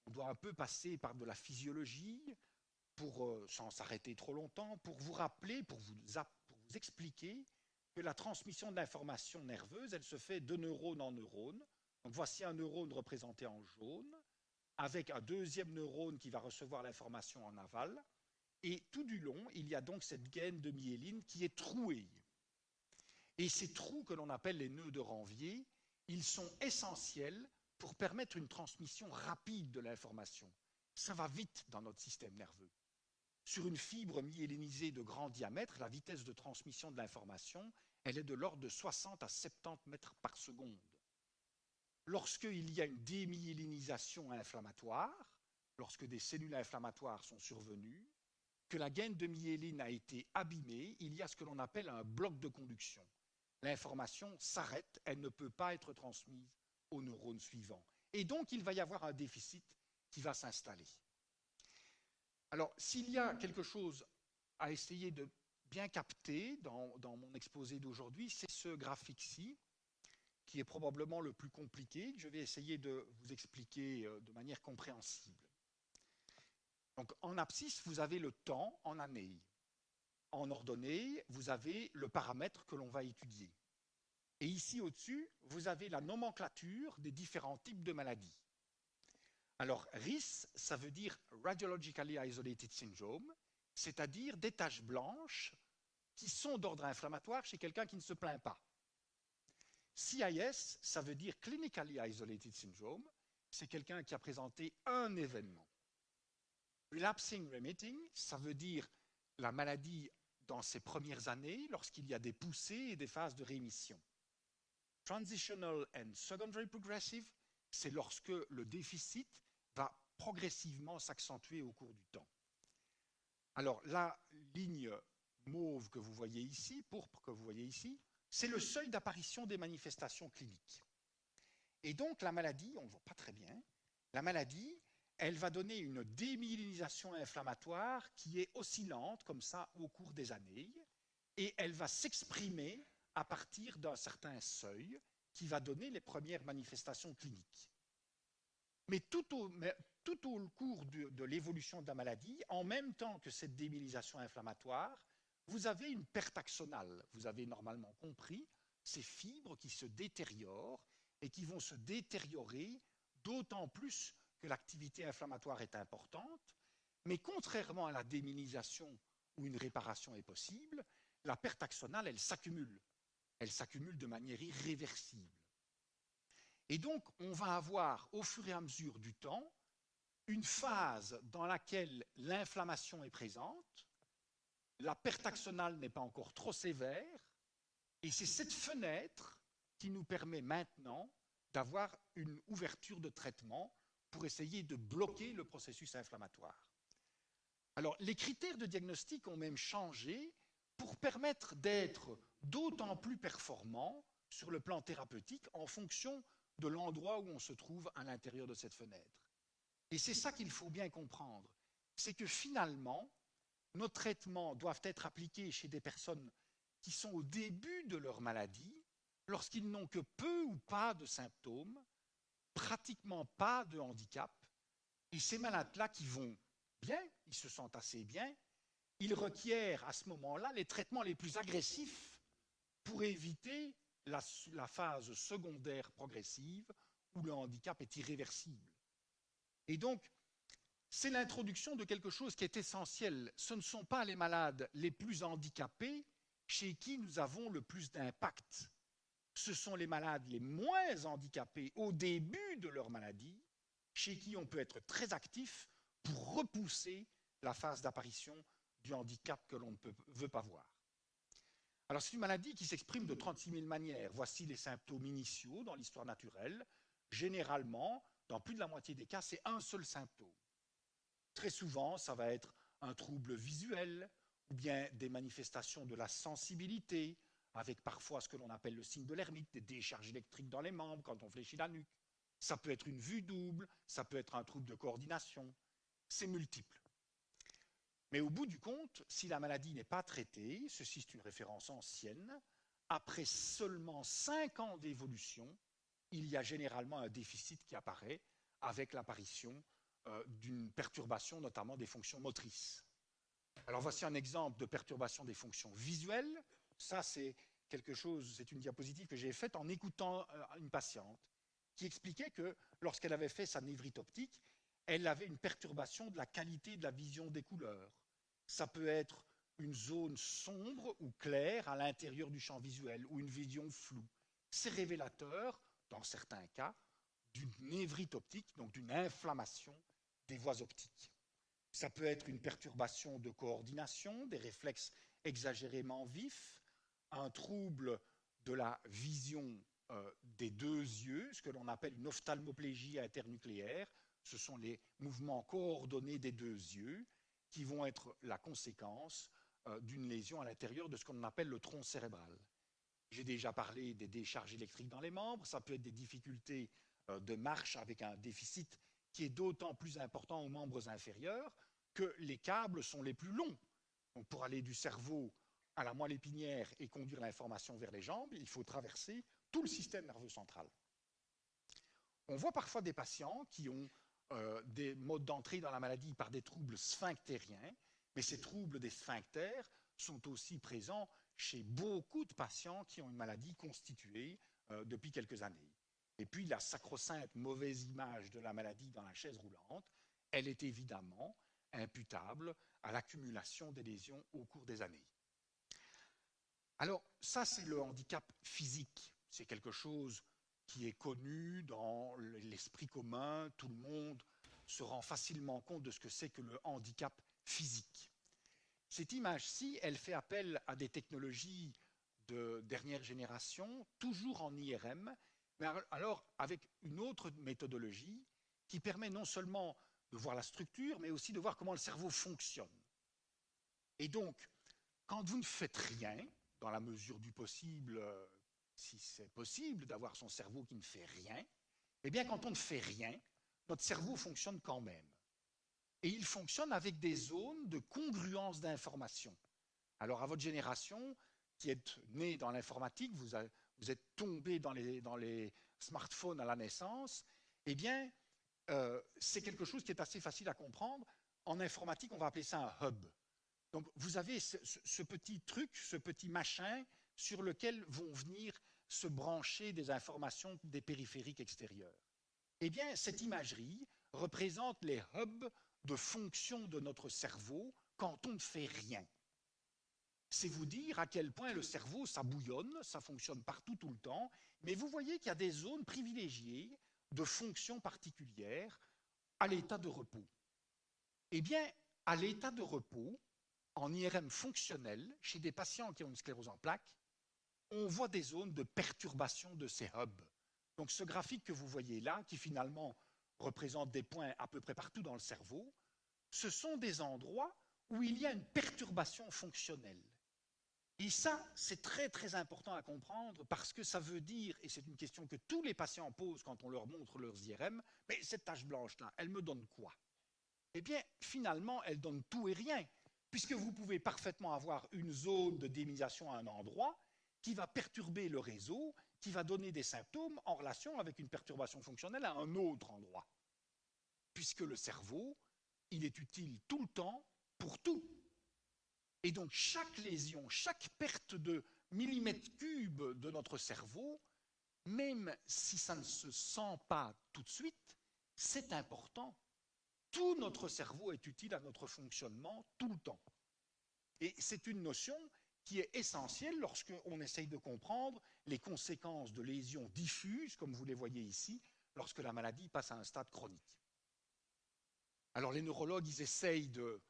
Speaker 1: on doit un peu passer par de la physiologie, sans s'arrêter trop longtemps, pour vous rappeler, pour vous expliquer que la transmission de l'information nerveuse, elle se fait de neurone en neurone, Donc voici un neurone représenté en jaune, avec un deuxième neurone qui va recevoir l'information en aval. Et tout du long, il y a donc cette gaine de myéline qui est trouée. Et ces trous que l'on appelle les nœuds de Ranvier, ils sont essentiels pour permettre une transmission rapide de l'information. Ça va vite dans notre système nerveux. Sur une fibre myélinisée de grand diamètre, la vitesse de transmission de l'information, elle est de l'ordre de 60 à 70 mètres par seconde. Lorsqu'il y a une démyélinisation inflammatoire, lorsque des cellules inflammatoires sont survenues, que la gaine de myéline a été abîmée, il y a ce que l'on appelle un bloc de conduction. L'information s'arrête, elle ne peut pas être transmise au neurone suivant. Et donc, il va y avoir un déficit qui va s'installer. Alors, s'il y a quelque chose à essayer de bien capter dans mon exposé d'aujourd'hui, c'est ce graphique-ci, qui est probablement le plus compliqué, que je vais essayer de vous expliquer de manière compréhensible. Donc, en abscisse, vous avez le temps en années. En ordonnée, vous avez le paramètre que l'on va étudier. Et ici, au-dessus, vous avez la nomenclature des différents types de maladies. Alors, RIS, ça veut dire Radiologically Isolated Syndrome, c'est-à-dire des taches blanches qui sont d'ordre inflammatoire chez quelqu'un qui ne se plaint pas. CIS, ça veut dire Clinically Isolated Syndrome, c'est quelqu'un qui a présenté un événement. Relapsing Remitting, ça veut dire la maladie dans ses premières années, lorsqu'il y a des poussées et des phases de rémission. Transitional and Secondary Progressive, c'est lorsque le déficit va progressivement s'accentuer au cours du temps. Alors, la ligne mauve que vous voyez ici, pourpre que vous voyez ici, c'est le seuil d'apparition des manifestations cliniques. Et donc, la maladie, on ne voit pas très bien, la maladie, elle va donner une démyélinisation inflammatoire qui est oscillante, comme ça, au cours des années, et elle va s'exprimer à partir d'un certain seuil qui va donner les premières manifestations cliniques. Mais tout au cours de l'évolution de la maladie, en même temps que cette démyélinisation inflammatoire, vous avez une perte axonale. Vous avez normalement compris ces fibres qui se détériorent et qui vont se détériorer d'autant plus que l'activité inflammatoire est importante. Mais contrairement à la démyélinisation où une réparation est possible, la perte axonale, elle s'accumule. Elle s'accumule de manière irréversible. Et donc, on va avoir, au fur et à mesure du temps, une phase dans laquelle l'inflammation est présente, la perte axonale n'est pas encore trop sévère, et c'est cette fenêtre qui nous permet maintenant d'avoir une ouverture de traitement pour essayer de bloquer le processus inflammatoire. Alors, les critères de diagnostic ont même changé pour permettre d'être d'autant plus performants sur le plan thérapeutique en fonction de l'endroit où on se trouve à l'intérieur de cette fenêtre. Et c'est ça qu'il faut bien comprendre, c'est que finalement, nos traitements doivent être appliqués chez des personnes qui sont au début de leur maladie, lorsqu'ils n'ont que peu ou pas de symptômes, pratiquement pas de handicap, et ces malades-là qui vont bien, ils se sentent assez bien, ils requièrent à ce moment-là les traitements les plus agressifs pour éviter la phase secondaire progressive où le handicap est irréversible. Et donc, c'est l'introduction de quelque chose qui est essentiel. Ce ne sont pas les malades les plus handicapés chez qui nous avons le plus d'impact. Ce sont les malades les moins handicapés au début de leur maladie, chez qui on peut être très actif pour repousser la phase d'apparition du handicap que l'on ne veut pas voir. Alors, c'est une maladie qui s'exprime de 36 000 manières. Voici les symptômes initiaux dans l'histoire naturelle. Généralement, dans plus de la moitié des cas, c'est un seul symptôme. Très souvent, ça va être un trouble visuel ou bien des manifestations de la sensibilité, avec parfois ce que l'on appelle le signe de l'hermite, des décharges électriques dans les membres quand on fléchit la nuque. Ça peut être une vue double, ça peut être un trouble de coordination. C'est multiple. Mais au bout du compte, si la maladie n'est pas traitée, ceci c'est une référence ancienne, après seulement 5 ans d'évolution, il y a généralement un déficit qui apparaît avec l'apparition d'une perturbation notamment des fonctions motrices. Alors voici un exemple de perturbation des fonctions visuelles. Ça c'est quelque chose, c'est une diapositive que j'ai faite en écoutant une patiente. qui expliquait que lorsqu'elle avait fait sa névrite optique, elle avait une perturbation de la qualité de la vision des couleurs. Ça peut être une zone sombre ou claire à l'intérieur du champ visuel ou une vision floue. C'est révélateur, dans certains cas, d'une névrite optique, donc d'une inflammation des voies optiques. Ça peut être une perturbation de coordination, des réflexes exagérément vifs, un trouble de la vision des deux yeux, ce que l'on appelle une ophtalmoplégie internucléaire. Ce sont les mouvements coordonnés des deux yeux qui vont être la conséquence d'une lésion à l'intérieur de ce qu'on appelle le tronc cérébral. J'ai déjà parlé des décharges électriques dans les membres, ça peut être des difficultés de marche avec un déficit qui est d'autant plus important aux membres inférieurs que les câbles sont les plus longs. Donc pour aller du cerveau à la moelle épinière et conduire l'information vers les jambes, il faut traverser tout le système nerveux central. On voit parfois des patients qui ont des modes d'entrée dans la maladie par des troubles sphinctériens, mais ces troubles des sphincters sont aussi présents chez beaucoup de patients qui ont une maladie constituée depuis quelques années. Et puis la sacro-sainte mauvaise image de la maladie dans la chaise roulante, elle est évidemment imputable à l'accumulation des lésions au cours des années. Alors ça, c'est le handicap physique. C'est quelque chose qui est connu dans l'esprit commun. Tout le monde se rend facilement compte de ce que c'est que le handicap physique. Cette image-ci, elle fait appel à des technologies de dernière génération, toujours en IRM, mais alors avec une autre méthodologie qui permet non seulement de voir la structure, mais aussi de voir comment le cerveau fonctionne. Et donc, quand vous ne faites rien, dans la mesure du possible, si c'est possible d'avoir son cerveau qui ne fait rien, eh bien, quand on ne fait rien, notre cerveau fonctionne quand même. Et il fonctionne avec des zones de congruence d'information. Alors, à votre génération, qui êtes né dans l'informatique, vous êtes tombé dans les smartphones à la naissance, eh bien, c'est quelque chose qui est assez facile à comprendre. En informatique, on va appeler ça un hub. Donc, vous avez ce petit truc, ce petit machin sur lequel vont venir se brancher des informations des périphériques extérieurs. Eh bien, cette imagerie représente les hubs de fonction de notre cerveau quand on ne fait rien. C'est vous dire à quel point le cerveau, ça bouillonne, ça fonctionne partout tout le temps, mais vous voyez qu'il y a des zones privilégiées de fonctions particulières à l'état de repos. Eh bien, à l'état de repos, en IRM fonctionnel, chez des patients qui ont une sclérose en plaques, on voit des zones de perturbation de ces hubs. Donc ce graphique que vous voyez là, qui finalement représente des points à peu près partout dans le cerveau, ce sont des endroits où il y a une perturbation fonctionnelle. Et ça, c'est très très important à comprendre parce que ça veut dire, et c'est une question que tous les patients posent quand on leur montre leurs IRM, mais cette tache blanche-là, elle me donne quoi? Eh bien, finalement, elle donne tout et rien, puisque vous pouvez parfaitement avoir une zone de démyelisation à un endroit qui va perturber le réseau, qui va donner des symptômes en relation avec une perturbation fonctionnelle à un autre endroit. Puisque le cerveau, il est utile tout le temps pour tout. Et donc chaque lésion, chaque perte de millimètres cubes de notre cerveau, même si ça ne se sent pas tout de suite, c'est important. Tout notre cerveau est utile à notre fonctionnement tout le temps. Et c'est une notion qui est essentielle lorsqu'on essaye de comprendre les conséquences de lésions diffuses, comme vous les voyez ici, lorsque la maladie passe à un stade chronique. Alors les neurologues, ils essayent de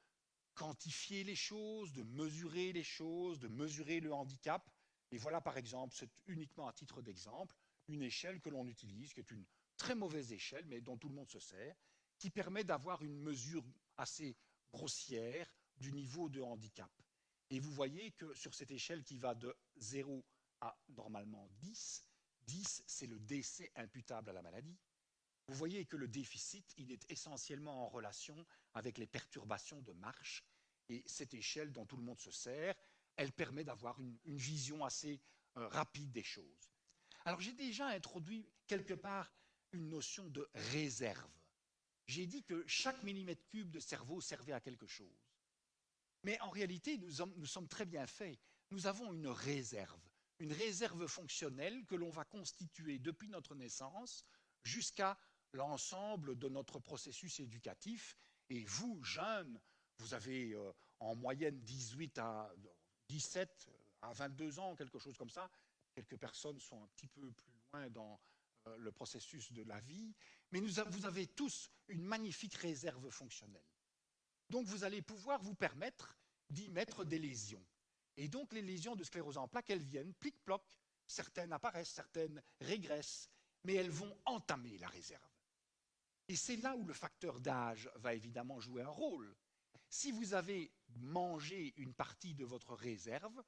Speaker 1: quantifier les choses, de mesurer les choses, de mesurer le handicap. Et voilà par exemple, c'est uniquement à titre d'exemple, une échelle que l'on utilise, qui est une très mauvaise échelle, mais dont tout le monde se sert, qui permet d'avoir une mesure assez grossière du niveau de handicap. Et vous voyez que sur cette échelle qui va de 0 à normalement 10, 10 c'est le décès imputable à la maladie. Vous voyez que le déficit, il est essentiellement en relation avec les perturbations de marche. Et cette échelle dont tout le monde se sert, elle permet d'avoir une vision assez rapide des choses. Alors j'ai déjà introduit quelque part une notion de réserve. J'ai dit que chaque millimètre cube de cerveau servait à quelque chose. Mais en réalité, nous sommes très bien faits. Nous avons une réserve fonctionnelle que l'on va constituer depuis notre naissance jusqu'à l'ensemble de notre processus éducatif. Et vous, jeunes, vous avez en moyenne 18 à 17 à 22 ans, quelque chose comme ça. Quelques personnes sont un petit peu plus loin dans le processus de la vie. Mais vous avez tous une magnifique réserve fonctionnelle. Donc vous allez pouvoir vous permettre d'y mettre des lésions. Et donc les lésions de sclérose en plaques, elles viennent plic-ploc. Certaines apparaissent, certaines régressent, mais elles vont entamer la réserve. Et c'est là où le facteur d'âge va évidemment jouer un rôle. Si vous avez mangé une partie de votre réserve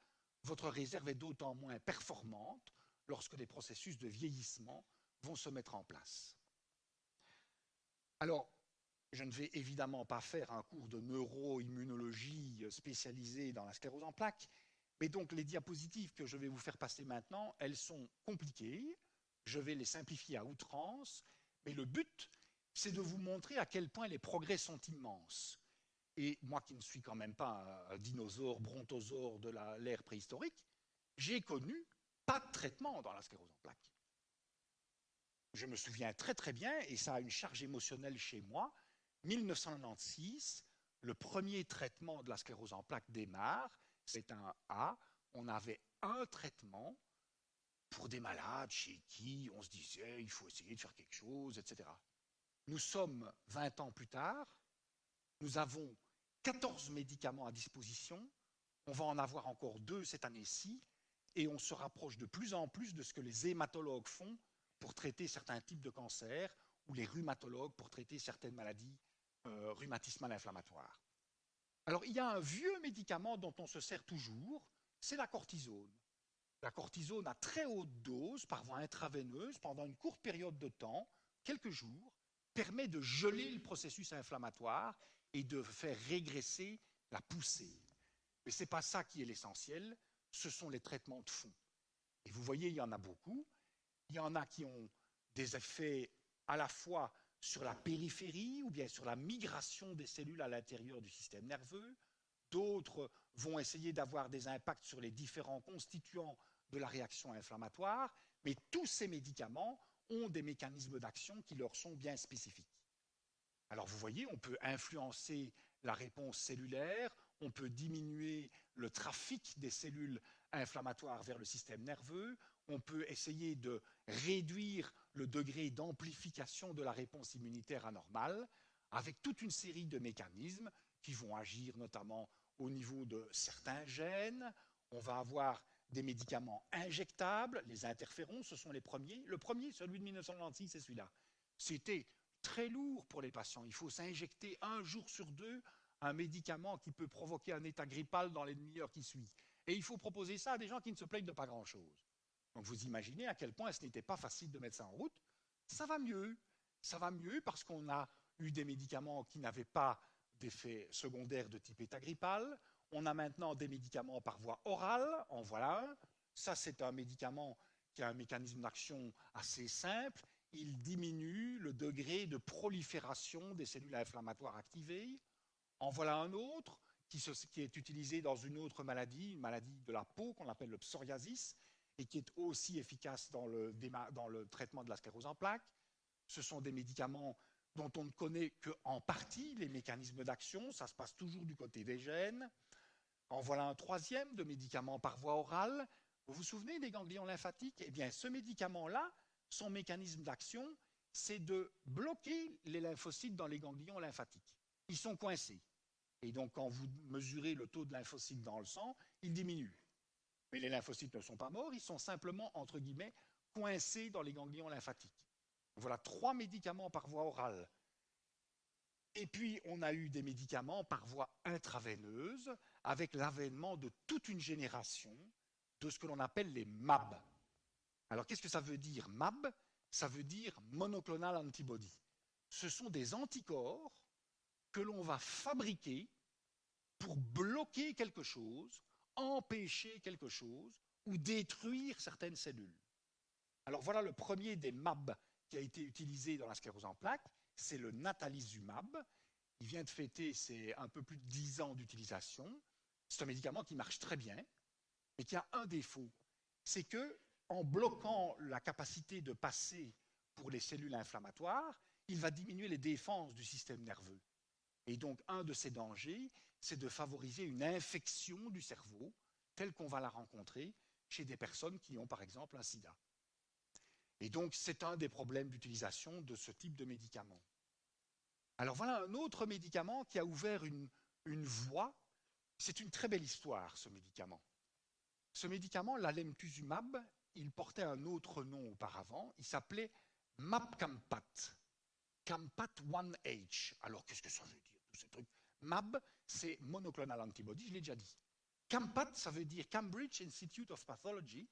Speaker 1: est d'autant moins performante lorsque les processus de vieillissement vont se mettre en place. Alors, je ne vais évidemment pas faire un cours de neuroimmunologie spécialisé dans la sclérose en plaques, mais donc les diapositives que je vais vous faire passer maintenant, elles sont compliquées, je vais les simplifier à outrance, mais le but, c'est de vous montrer à quel point les progrès sont immenses. Et moi qui ne suis quand même pas un dinosaure, brontosaure de l'ère préhistorique, j'ai connu pas de traitement dans la sclérose en plaques. Je me souviens très très bien, et ça a une charge émotionnelle chez moi, 1996, le premier traitement de la sclérose en plaques démarre, c'est un A, on avait un traitement pour des malades chez qui on se disait il faut essayer de faire quelque chose, etc. Nous sommes 20 ans plus tard, nous avons 14 médicaments à disposition, on va en avoir encore 2 cette année-ci, et on se rapproche de plus en plus de ce que les hématologues font pour traiter certains types de cancers, ou les rhumatologues pour traiter certaines maladies rhumatismales inflammatoires. Alors, il y a un vieux médicament dont on se sert toujours, c'est la cortisone. La cortisone à très haute dose, par voie intraveineuse, pendant une courte période de temps, quelques jours, permet de geler le processus inflammatoire et de faire régresser la poussée. Mais ce n'est pas ça qui est l'essentiel, ce sont les traitements de fond. Et vous voyez, il y en a beaucoup. Il y en a qui ont des effets à la fois sur la périphérie ou bien sur la migration des cellules à l'intérieur du système nerveux. D'autres vont essayer d'avoir des impacts sur les différents constituants de la réaction inflammatoire, mais tous ces médicaments ont des mécanismes d'action qui leur sont bien spécifiques. Alors vous voyez, on peut influencer la réponse cellulaire, on peut diminuer le trafic des cellules inflammatoires vers le système nerveux, on peut essayer de réduire le degré d'amplification de la réponse immunitaire anormale avec toute une série de mécanismes qui vont agir notamment au niveau de certains gènes. On va avoir des médicaments injectables, les interférons, ce sont les premiers. Le premier, celui de 1996, c'est celui-là. C'était très lourd pour les patients. Il faut s'injecter 1 jour sur 2 un médicament qui peut provoquer un état grippal dans les demi-heures qui suivent. Et il faut proposer ça à des gens qui ne se plaignent de pas grand-chose. Donc vous imaginez à quel point ce n'était pas facile de mettre ça en route. Ça va mieux. Ça va mieux parce qu'on a eu des médicaments qui n'avaient pas d'effets secondaires de type état grippal. On a maintenant des médicaments par voie orale. En voilà un. Ça, c'est un médicament qui a un mécanisme d'action assez simple. Il diminue le degré de prolifération des cellules inflammatoires activées. En voilà un autre qui est utilisé dans une autre maladie, une maladie de la peau qu'on appelle le psoriasis, et qui est aussi efficace dans le traitement de la sclérose en plaques. Ce sont des médicaments dont on ne connaît qu'en partie les mécanismes d'action, ça se passe toujours du côté des gènes. En voilà un troisième de médicaments par voie orale. Vous vous souvenez des ganglions lymphatiques? Eh bien, ce médicament-là, son mécanisme d'action, c'est de bloquer les lymphocytes dans les ganglions lymphatiques. Ils sont coincés. Et donc, quand vous mesurez le taux de lymphocytes dans le sang, il diminue. Mais les lymphocytes ne sont pas morts, ils sont simplement, entre guillemets, coincés dans les ganglions lymphatiques. Voilà 3 médicaments par voie orale. Et puis, on a eu des médicaments par voie intraveineuse, avec l'avènement de toute une génération de ce que l'on appelle les MAB. Alors, qu'est-ce que ça veut dire, MAB? Ça veut dire monoclonal antibody. Ce sont des anticorps que l'on va fabriquer pour bloquer quelque chose, empêcher quelque chose ou détruire certaines cellules. Alors voilà le premier des MAB qui a été utilisé dans la sclérose en plaques, c'est le natalizumab. Il vient de fêter ses un peu plus de 10 ans d'utilisation. C'est un médicament qui marche très bien, mais qui a un défaut. C'est que, en bloquant la capacité de passer pour les cellules inflammatoires, il va diminuer les défenses du système nerveux. Et donc, un de ces dangers, c'est de favoriser une infection du cerveau, telle qu'on va la rencontrer chez des personnes qui ont, par exemple, un sida. Et donc, c'est un des problèmes d'utilisation de ce type de médicament. Alors voilà un autre médicament qui a ouvert une voie. C'est une très belle histoire, ce médicament. Ce médicament, l'alemtuzumab, il portait un autre nom auparavant. Il s'appelait Mabcampat. Campat 1H. Alors, qu'est-ce que ça veut dire, tous ces trucs? Mab, c'est monoclonal antibody, je l'ai déjà dit. Campat, ça veut dire Cambridge Institute of Pathology.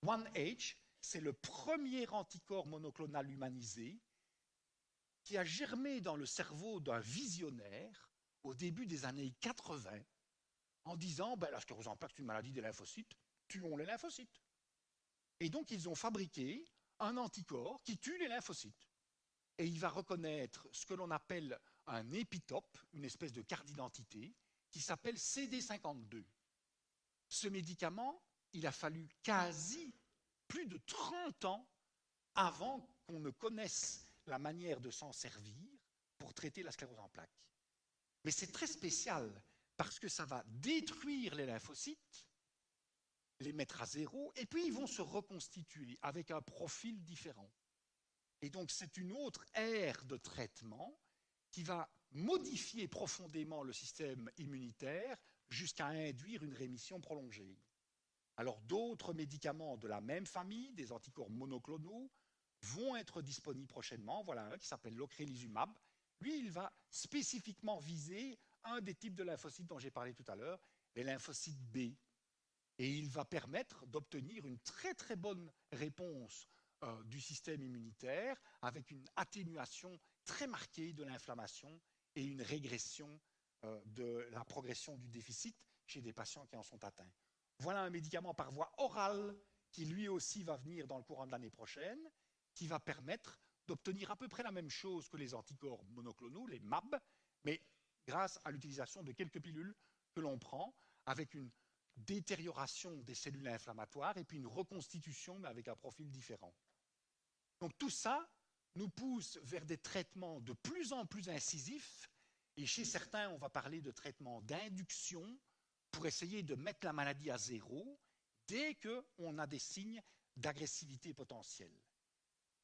Speaker 1: 1H, c'est le premier anticorps monoclonal humanisé qui a germé dans le cerveau d'un visionnaire au début des années 80 en disant la sclérose en plaques, c'est une maladie des lymphocytes, tuons les lymphocytes. Et donc, ils ont fabriqué un anticorps qui tue les lymphocytes. Et il va reconnaître ce que l'on appelle un épitope, une espèce de carte d'identité, qui s'appelle CD52. Ce médicament, il a fallu quasi plus de 30 ans avant qu'on ne connaisse la manière de s'en servir pour traiter la sclérose en plaques. Mais c'est très spécial parce que ça va détruire les lymphocytes, les mettre à zéro, et puis ils vont se reconstituer avec un profil différent. Et donc c'est une autre ère de traitement qui va modifier profondément le système immunitaire jusqu'à induire une rémission prolongée. Alors d'autres médicaments de la même famille, des anticorps monoclonaux, vont être disponibles prochainement. Voilà un qui s'appelle l'ocrelizumab. Lui, il va spécifiquement viser un des types de lymphocytes dont j'ai parlé tout à l'heure, les lymphocytes B. Et il va permettre d'obtenir une très très bonne réponse du système immunitaire avec une atténuation très marquée de l'inflammation et une régression de la progression du déficit chez des patients qui en sont atteints. Voilà un médicament par voie orale qui lui aussi va venir dans le courant de l'année prochaine, qui va permettre d'obtenir à peu près la même chose que les anticorps monoclonaux, les MAB, mais grâce à l'utilisation de quelques pilules que l'on prend avec une détérioration des cellules inflammatoires et puis une reconstitution mais avec un profil différent. Donc tout ça nous pousse vers des traitements de plus en plus incisifs et chez certains on va parler de traitements d'induction pour essayer de mettre la maladie à zéro dès qu'on a des signes d'agressivité potentielle.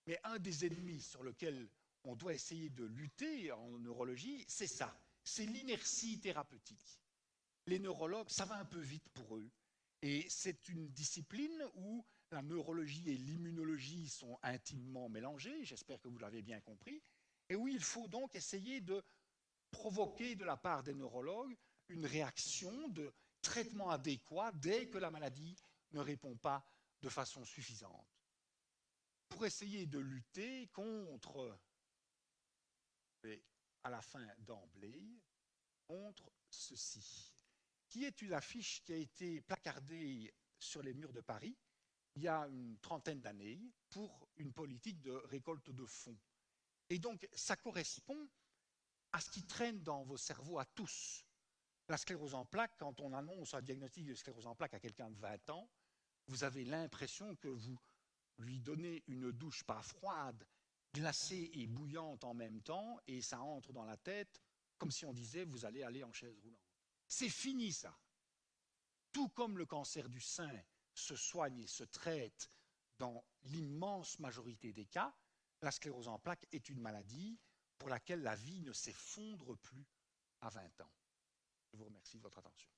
Speaker 1: Mais un des ennemis sur lequel on doit essayer de lutter en neurologie, c'est ça, c'est l'inertie thérapeutique. Les neurologues, ça va un peu vite pour eux. Et c'est une discipline où la neurologie et l'immunologie sont intimement mélangées, j'espère que vous l'avez bien compris, et où il faut donc essayer de provoquer de la part des neurologues une réaction de traitement adéquat dès que la maladie ne répond pas de façon suffisante. Pour essayer de lutter contre, et à la fin d'emblée, contre ceci, qui est une affiche qui a été placardée sur les murs de Paris il y a une trentaine d'années pour une politique de récolte de fonds. Et donc, ça correspond à ce qui traîne dans vos cerveaux à tous. La sclérose en plaques, quand on annonce un diagnostic de sclérose en plaques à quelqu'un de 20 ans, vous avez l'impression que vous lui donnez une douche pas froide, glacée et bouillante en même temps, et ça entre dans la tête comme si on disait vous allez aller en chaise roulante. C'est fini ça. Tout comme le cancer du sein se soigne et se traite dans l'immense majorité des cas, la sclérose en plaques est une maladie pour laquelle la vie ne s'effondre plus à 20 ans. Je vous remercie de votre attention.